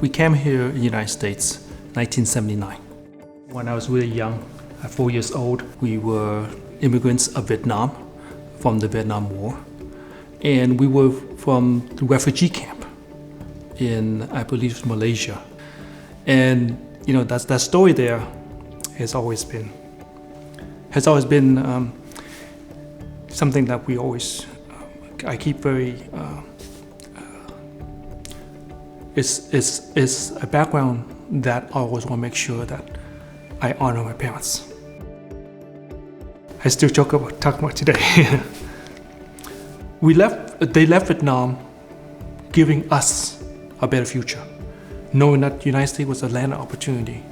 We came here in the United States 1979. When I was really young, at 4 years old, we were immigrants of Vietnam from the Vietnam War. And we were from the refugee camp in, I believe, Malaysia. And that story there has always been something that we always, I keep very, it's a background that I always want to make sure that I honor my parents. I still talk about today. They left Vietnam giving us a better future, knowing that the United States was a land of opportunity.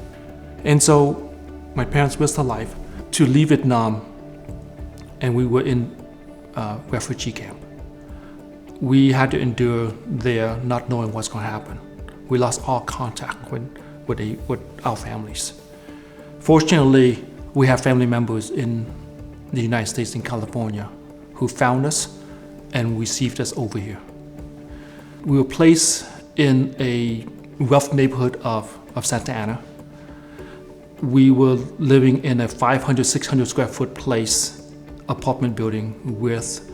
And so my parents risked their life to leave Vietnam, and we were in a refugee camp. We had to endure there not knowing what's going to happen. We lost all contact with our families. Fortunately, we have family members in the United States, in California, who found us and received us over here. We were placed in a rough neighborhood of Santa Ana. We were living in a 500, 600 square foot place, apartment building with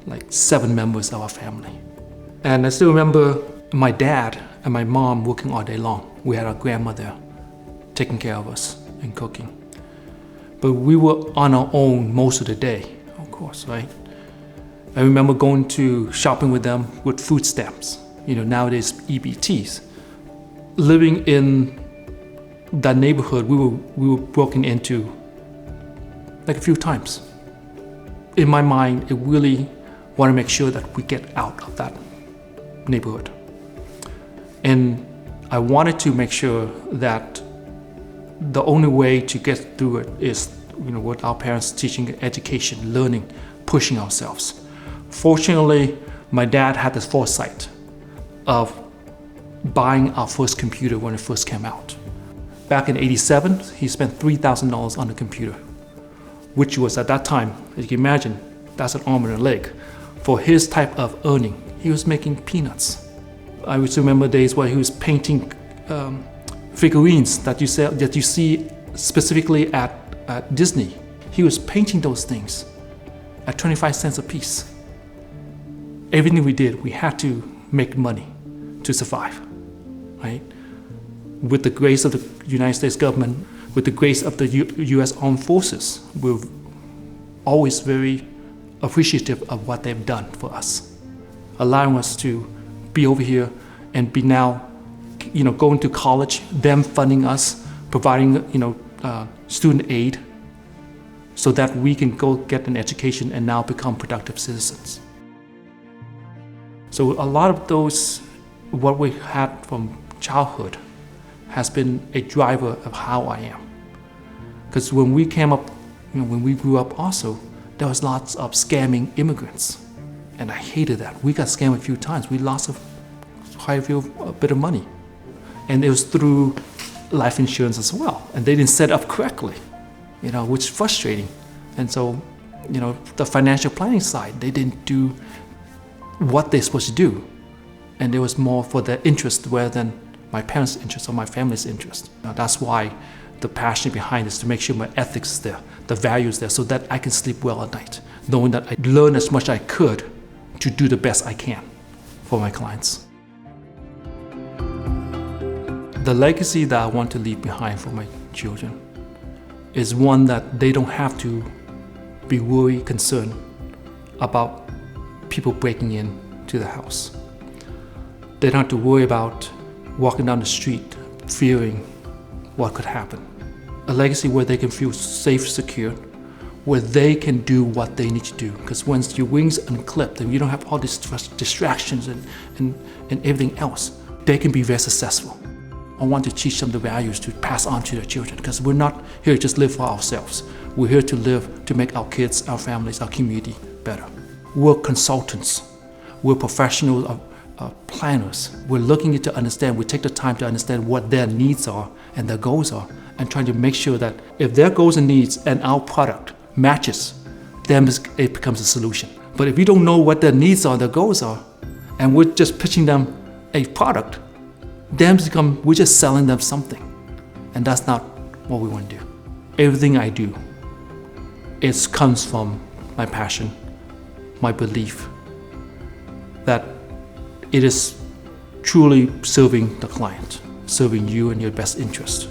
like 7 members of our family. And I still remember my dad and my mom working all day long. We had our grandmother taking care of us and cooking. But we were on our own most of the day, of course, right? I remember going to shopping with them with food stamps, nowadays EBTs. Living in that neighborhood, we were broken into like a few times. In my mind, I really want to make sure that we get out of that neighborhood. And I wanted to make sure that the only way to get through it is, with our parents teaching education, learning, pushing ourselves. Fortunately, my dad had the foresight of buying our first computer when it first came out. Back in '87, he spent $3,000 on the computer, which was at that time, as you can imagine, that's an arm and a leg. For his type of earning, he was making peanuts. I used to remember days where he was painting figurines that you see specifically at Disney. He was painting those things at 25 cents a piece. Everything we did, we had to make money to survive, right? With the grace of the United States government, with the grace of the U.S. Armed Forces, we're always very appreciative of what they've done for us, allowing us to be over here and be now, going to college, them funding us, providing, student aid, so that we can go get an education and now become productive citizens. So a lot of those, what we had from childhood, has been a driver of how I am. Because when we came up, when we grew up also, there was lots of scamming immigrants. And I hated that. We got scammed a few times. We lost quite a bit of money. And it was through life insurance as well. And they didn't set up correctly, which is frustrating. And so, the financial planning side, they didn't do what they're supposed to do. And it was more for their interest rather than my parents' interest or my family's interest. That's why the passion behind it is to make sure my ethics is there, the values there, so that I can sleep well at night, knowing that I learn as much as I could to do the best I can for my clients. The legacy that I want to leave behind for my children is one that they don't have to be worried, concerned about people breaking into the house. They don't have to worry about walking down the street fearing what could happen. A legacy where they can feel safe, secure, where they can do what they need to do. Because once your wings are unclipped and you don't have all these distractions and everything else, they can be very successful. I want to teach them the values to pass on to their children, because we're not here to just live for ourselves. We're here to live to make our kids, our families, our community better. We're consultants. We're professional planners. We're looking to understand, we take the time to understand what their needs are and their goals are, and trying to make sure that if their goals and needs and our product matches, then it becomes a solution. But if you don't know what their needs are, their goals are, and we're just pitching them a product, then we're just selling them something. And that's not what we want to do. Everything I do, it comes from my passion, my belief that it is truly serving the client, serving you and your best interest.